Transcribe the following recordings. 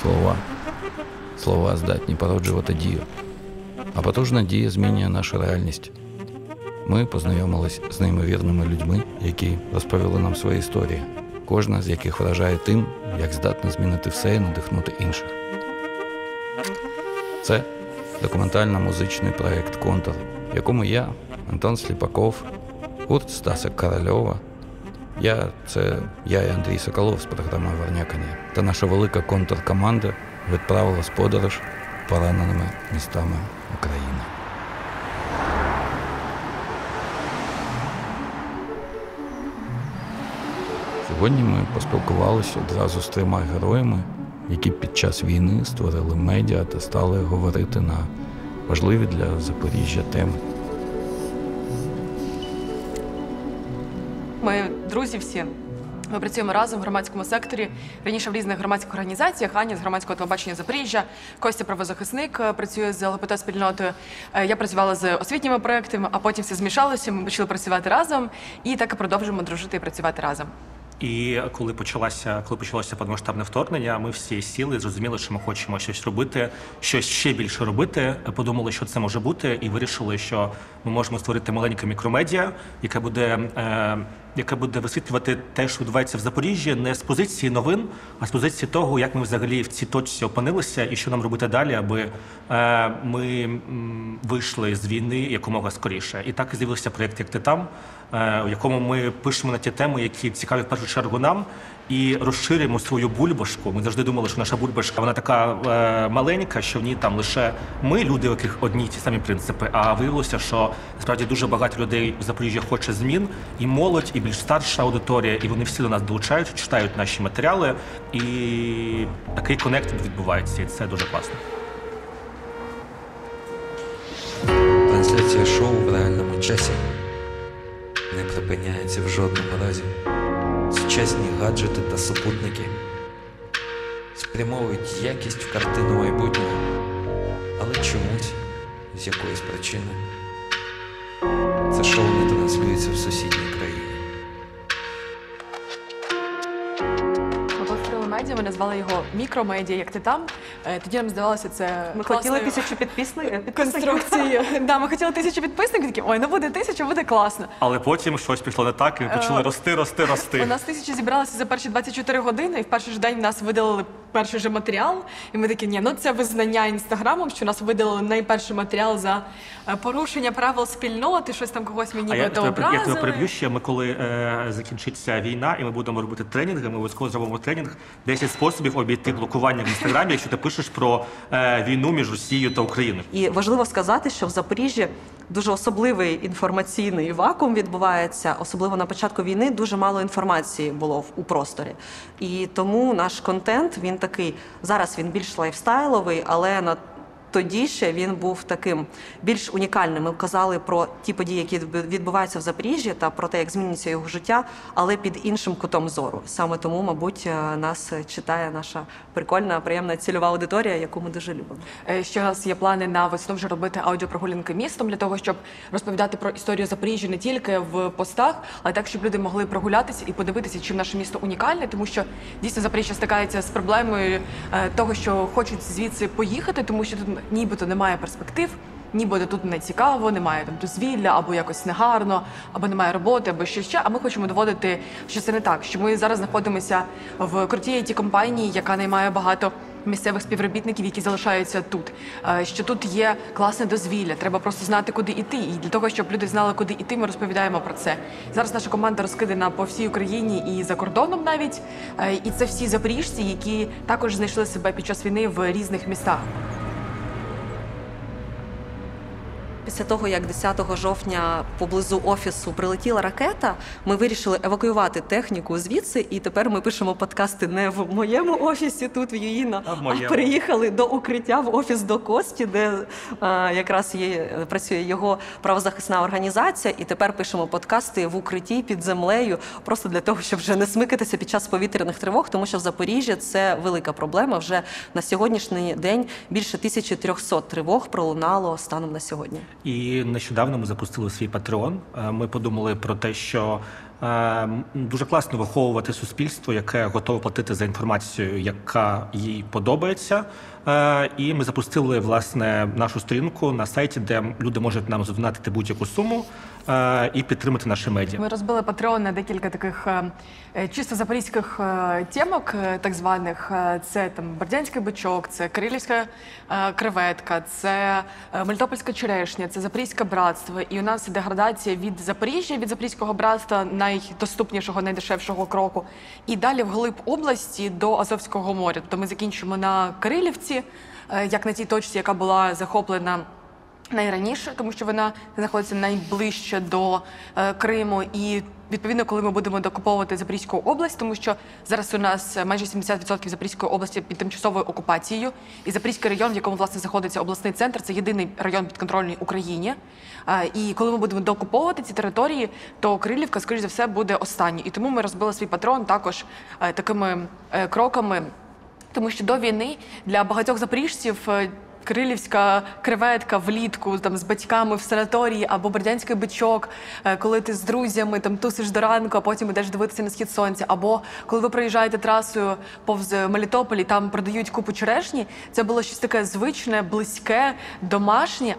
слова. Слова здатні породжувати дію. А потужна дія змінює нашу реальність. Ми познайомились з неймовірними людьми, які розповіли нам свої історії, кожна з яких вражає тим, як здатна змінити все і надихнути інших. Це документально-музичний проєкт «Контур», в якому я, Антон Сліпаков, гурт Стаса Корольова, я і Андрій Соколов з програми «Варнякання» та наша велика «Контур-команда» відправилась в подорож пораненими містами України. Сьогодні ми поспілкувалися одразу з 3 героями, які під час війни створили медіа та стали говорити на важливі для Запоріжжя теми. Ми друзі всі. Ми працюємо разом в громадському секторі, раніше в різних громадських організаціях. Аня з громадського телебачення Запоріжжя, Костя правозахисник, працює з ЛГБТ-спільнотою. Я працювала з освітніми проєктами, а потім все змішалося, ми почали працювати разом і так і продовжуємо дружити і працювати разом. І коли почалося повномасштабне вторгнення, ми всі сіли і зрозуміли, що ми хочемо щось робити, щось ще більше робити. Подумали, що це може бути, і вирішили, що ми можемо створити маленьке мікромедіа, яке буде висвітлювати те, що відбувається в Запоріжжі, не з позиції новин, а з позиції того, як ми взагалі в цій точці опинилися і що нам робити далі, аби ми вийшли з війни якомога скоріше. І так і з'явився проєкт «Як ти там», в якому ми пишемо на ті теми, які цікаві в першу чергу нам, і розширюємо свою бульбашку. Ми завжди думали, що наша бульбашка, вона така маленька, що в ній там лише ми, люди, у яких одні ті самі принципи. А виявилося, що насправді дуже багато людей в Запоріжжі хоче змін, і молодь, і більш старша аудиторія, і вони всі до нас долучають, читають наші матеріали, і такий коннект відбувається, і це дуже класно. Трансляція шоу в реальному часі не припиняється в жодному разі. Сучасні гаджети та супутники спрямовують якість в картину майбутнього, але чомусь, з якоїсь причини, це шоу не транслюється в сусідній країні. Ми назвали його мікромедіа, як ти там. Тоді нам здавалося, це ми хотіли 1000 підписників. Конструкції. Да, ми хотіли 1000 підписників, такі, ой, ну буде 1000, буде класно. Але потім щось пішло не так, і ми почали рости. У нас 1000 зібралося за перші 24 години, і в перший ж день в нас видалили перший же матеріал. І ми такі, ні, ну це визнання Інстаграмом, що нас видалили найперший матеріал за порушення правил спільноти, щось там когось мені нібито образили. Я тебе переб'ю ще, ми коли закінчиться війна, і ми будемо робити тренінги, ми обов'язково зробимо тренінг 10 способів обійти блокування в Інстаграмі, якщо ти пишеш про війну між Росією та Україною. І важливо сказати, що в Запоріжжі дуже особливий інформаційний вакуум відбувається, особливо на початку війни дуже мало інформації було у просторі. І тому наш контент, він такий, зараз він більш лайфстайловий, але тоді ще він був таким більш унікальним. Ми казали про ті події, які відбуваються в Запоріжжі, та про те, як змінюється його життя, але під іншим кутом зору. Саме тому, мабуть, нас читає наша прикольна, приємна цільова аудиторія, яку ми дуже любимо. Ще у нас є плани на весну вже робити аудіопрогулянки містом, для того, щоб розповідати про історію Запоріжжя не тільки в постах, але так, щоб люди могли прогулятися і подивитися, чим наше місто унікальне, тому що дійсно Запоріжжя стикається з проблемою того, що хочуть звідси поїхати, тому що тут нібито немає перспектив, нібито тут не цікаво, немає там дозвілля, або якось негарно, або немає роботи, або що ще. А ми хочемо доводити, що це не так, що ми зараз знаходимося в крутій IT-компанії, яка наймає багато місцевих співробітників, які залишаються тут. Що тут є класне дозвілля, треба просто знати, куди йти. І для того, щоб люди знали, куди йти, ми розповідаємо про це. Зараз наша команда розкидана по всій Україні і за кордоном навіть. І це всі запоріжці, які також знайшли себе під час війни в різних містах. Після того, як 10 жовтня поблизу офісу прилетіла ракета, ми вирішили евакуювати техніку звідси, і тепер ми пишемо подкасти не в моєму офісі тут, в Юїно, а переїхали до укриття в офіс до Кості, де якраз працює його правозахисна організація, і тепер пишемо подкасти в укритті під землею, просто для того, щоб вже не смикатися під час повітряних тривог, тому що в Запоріжжі це велика проблема. Вже на сьогоднішній день більше 1300 тривог пролунало станом на сьогодні. І нещодавно ми запустили свій Patreon. Ми подумали про те, що Дуже класно виховувати суспільство, яке готове платити за інформацію, яка їй подобається. І ми запустили, власне, нашу сторінку на сайті, де люди можуть нам задонатити будь-яку суму і підтримати наші медіа. Ми розбили Patreon на декілька таких чисто запорізьких темок, так званих. Це там Бердянський бичок, це Кирилівська креветка, це Мелітопольська черешня, це Запорізьке братство. І у нас іде градація від Запоріжжя, від Запорізького братства, найдоступнішого, найдешевшого кроку. І далі вглиб області до Азовського моря. Тобто ми закінчимо на Кирилівці, як на тій точці, яка була захоплена найраніше, тому що вона знаходиться найближче до Криму. І відповідно, коли ми будемо докуповувати Запорізьку область, тому що зараз у нас майже 70% Запорізької області під тимчасовою окупацією, і Запорізький район, в якому, власне, знаходиться обласний центр, це єдиний район підконтрольний Україні. І коли ми будемо докуповувати ці території, то Кирилівка, скоріш за все, буде останньою. І тому ми розбили свій Patreon також такими кроками, тому що до війни для багатьох запоріжців Кирилівська креветка влітку там з батьками в санаторії або бердянський бичок, коли ти з друзями там тусиш до ранку, а потім ідеш дивитися на схід сонця, або коли ви проїжджаєте трасою повз Мелітополь і там продають купу черешні, це було щось таке звичне, близьке, домашнє.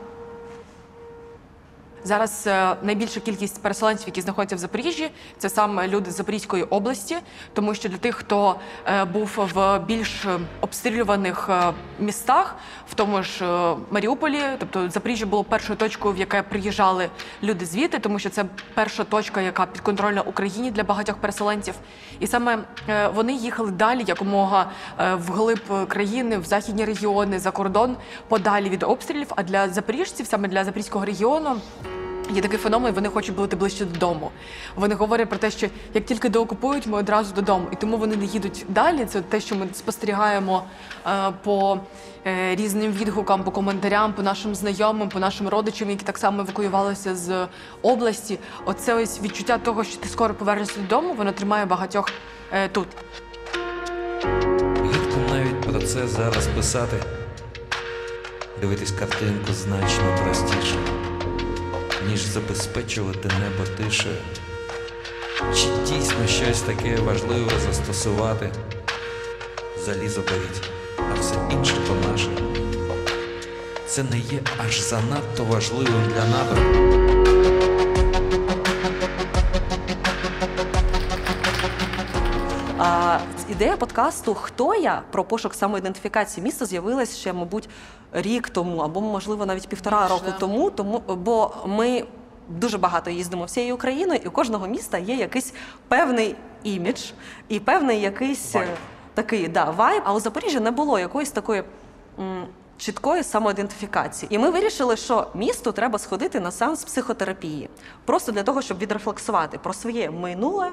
Зараз найбільша кількість переселенців, які знаходяться в Запоріжжі, це саме люди з Запорізької області, тому що для тих, хто був в більш обстрілюваних містах, в тому ж Маріуполі, тобто Запоріжжя було першою точкою, в яке приїжджали люди звідти, тому що це перша точка, яка підконтрольна Україні для багатьох переселенців. І саме вони їхали далі, якомога вглиб країни, в західні регіони, за кордон, подалі від обстрілів. А для запоріжців, саме для Запорізького регіону, є такий феномен, вони хочуть бути ближче додому. Вони говорять про те, що як тільки доокупують, ми одразу додому. І тому вони не їдуть далі. Це те, що ми спостерігаємо по різним відгукам, по коментарям, по нашим знайомим, по нашим родичам, які так само евакуювалися з області. Оце ось відчуття того, що ти скоро повернешся додому, воно тримає багатьох тут. Гидко навіть про це зараз писати. Дивитись картинку значно простіше, ніж забезпечувати небо тишею. Чи дійсно щось таке важливе застосувати? Залізо горить, а все інше то наше. Це не є аж занадто важливим для НАТО. Ідея подкасту «Хто я?» про пошук самоідентифікації міста з'явилась ще, мабуть, рік тому, або, можливо, навіть 1,5 року тому, бо ми дуже багато їздимо всією Україною, і у кожного міста є якийсь певний імідж і певний якийсь такий вайб. А у Запоріжжі не було якоїсь такої чіткої самоідентифікації. І ми вирішили, що місту треба сходити на сеанс психотерапії. Просто для того, щоб відрефлексувати про своє минуле,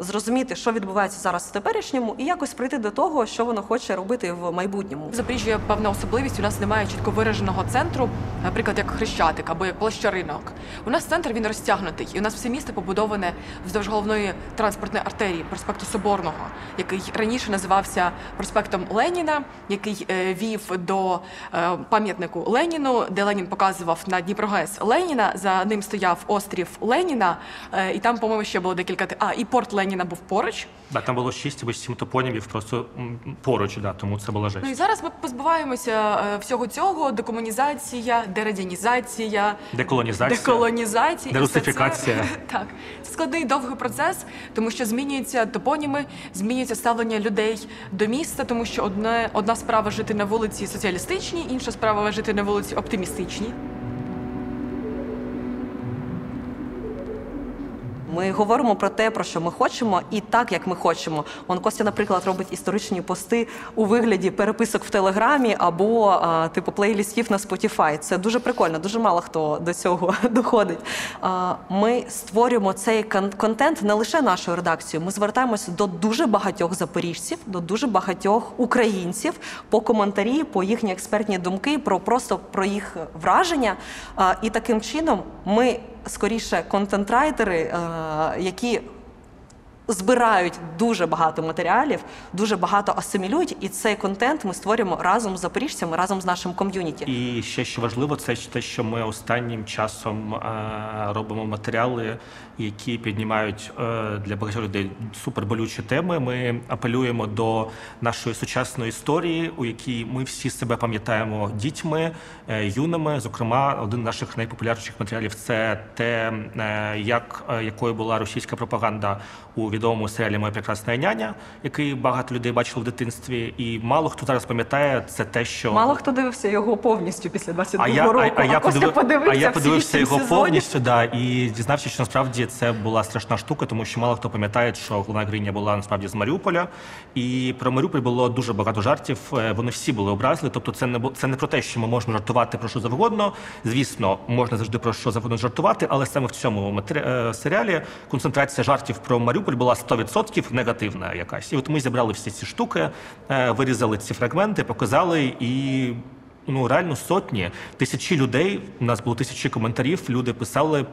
зрозуміти, що відбувається зараз в теперішньому, і якось прийти до того, що воно хоче робити в майбутньому. В Запоріжжі є певна особливість. У нас немає чітко вираженого центру, наприклад, як Хрещатик або як площа Ринок. У нас центр, він розтягнутий. І у нас все місто побудоване вздовж головної транспортної артерії, проспекту Соборного, який раніше називався проспектом Леніна, який вів до пам'ятнику Леніну, де Ленін показував на Дніпрогес Леніна, за ним стояв острів Леніна, і там, по-моєму, ще було декілька... і порт Леніна був поруч. Да, там було 6 або 7 топонімів просто поруч, тому це була жесть. Ну і зараз ми позбуваємося всього цього: декомунізація, дерадянізація, деколонізація, дерусифікація. Так, це складний довгий процес, тому що змінюються топоніми, змінюється ставлення людей до міста, тому що одна справа жити на вулиці соціалістичній, інша справа жити на вулиці оптимістичній. Ми говоримо про те, про що ми хочемо, і так, як ми хочемо. Костя, наприклад, робить історичні пости у вигляді переписок в Телеграмі або типу плейлістів на Spotify. Це дуже прикольно, дуже мало хто до цього доходить. Ми створюємо цей контент не лише нашою редакцією, ми звертаємося до дуже багатьох запоріжців, до дуже багатьох українців по коментарі, по їхні експертні думки, просто про їх враження. І таким чином ми скоріше контент-райтери, які збирають дуже багато матеріалів, дуже багато асимілюють, і цей контент ми створюємо разом з запоріжцями, разом з нашим ком'юніті. І ще що важливо, це те, що ми останнім часом робимо матеріали, які піднімають для багатьох людей суперболючі теми. Ми апелюємо до нашої сучасної історії, у якій ми всі себе пам'ятаємо дітьми, юними. Зокрема, один з наших найпопулярніших матеріалів – це те, якою була російська пропаганда у відомому серіалі «Моя прекрасна няня», який багато людей бачили в дитинстві. І мало хто зараз пам'ятає, це те, що... Мало хто дивився його повністю після 22-го року, я подивився його повністю, і дізнався, що насправді це була страшна штука, тому що мало хто пам'ятає, що головна героїня була насправді з Маріуполя. І про Маріуполь було дуже багато жартів, вони всі були образливі. Тобто це не про те, що ми можемо жартувати про що завгодно. Звісно, можна завжди про що завгодно жартувати, але саме в цьому серіалі концентрація жартів про Маріуполь була 100% негативна якась. І от ми зібрали всі ці штуки, вирізали ці фрагменти, показали, і реально сотні, тисячі людей, у нас було тисячі коментарів, люди писали,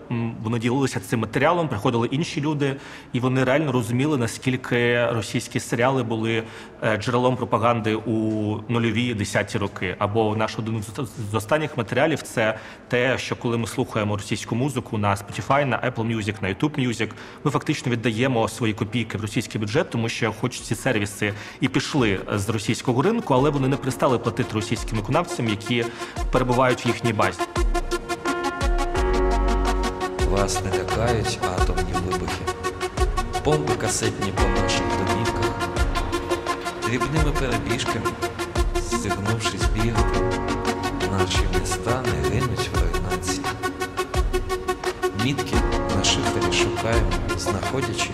вони ділилися цим матеріалом, приходили інші люди, і вони реально розуміли, наскільки російські серіали були джерелом пропаганди у нульові, десяті роки. Або наш один з останніх матеріалів – це те, що коли ми слухаємо російську музику на Spotify, на Apple Music, на YouTube Music, ми фактично віддаємо свої копійки в російський бюджет, тому що хоч ці сервіси і пішли з російського ринку, але вони не перестали платити російським виконавцям, які перебувають в їхній базі. Вас не лякають атомні вибухи, бомби касетні по наших домівках, дрібними перебіжками, стигнувшись бігати, наші міста не гинуть в руйнації. Мітки на шифері шукаємо, знаходячи,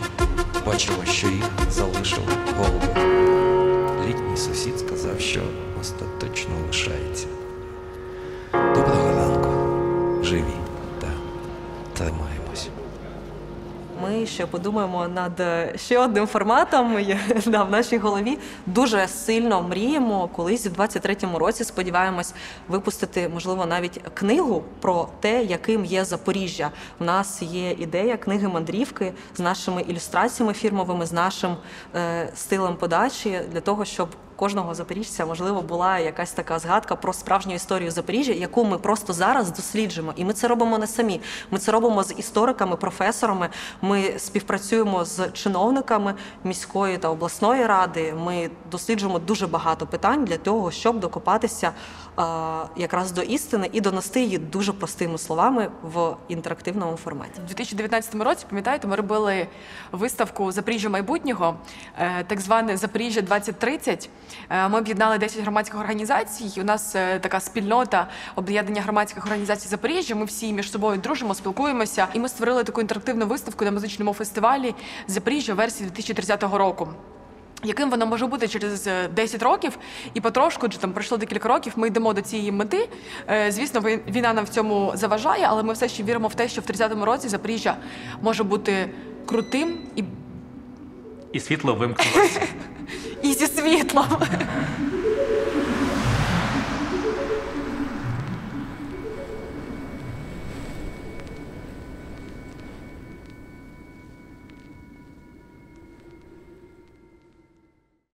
бачимо, що їх залишили голуби. Літній сусід сказав, що остаточно лишається. Доброго ранку. Живі та тримаємось. Ми ще подумаємо над ще одним форматом в нашій голові. Дуже сильно мріємо колись в 23-му році, сподіваємось, випустити, можливо, навіть книгу про те, яким є Запоріжжя. У нас є ідея книги-мандрівки з нашими ілюстраціями фірмовими, з нашим стилем подачі, для того, щоб кожного запоріжця, можливо, була якась така згадка про справжню історію Запоріжжя, яку ми просто зараз досліджуємо. І ми це робимо не самі. Ми це робимо з істориками, професорами, ми співпрацюємо з чиновниками міської та обласної ради, ми досліджуємо дуже багато питань для того, щоб докопатися якраз до істини і донести її дуже простими словами в інтерактивному форматі. У 2019 році, пам'ятаєте, ми робили виставку «Запоріжжя майбутнього», так зване «Запоріжжя 2030». Ми об'єднали 10 громадських організацій. У нас така спільнота об'єднання громадських організацій Запоріжжя. Ми всі між собою дружимо, спілкуємося. І ми створили таку інтерактивну виставку на музичному фестивалі «Запоріжжя» версії 2030 року. Яким воно може бути через 10 років, і потрошку, там пройшло декілька років, ми йдемо до цієї мети. Звісно, війна нам в цьому заважає, але ми все ще віримо в те, що в 30-му році Запоріжжя може бути крутим і світло вимкнулося. І зі світлом.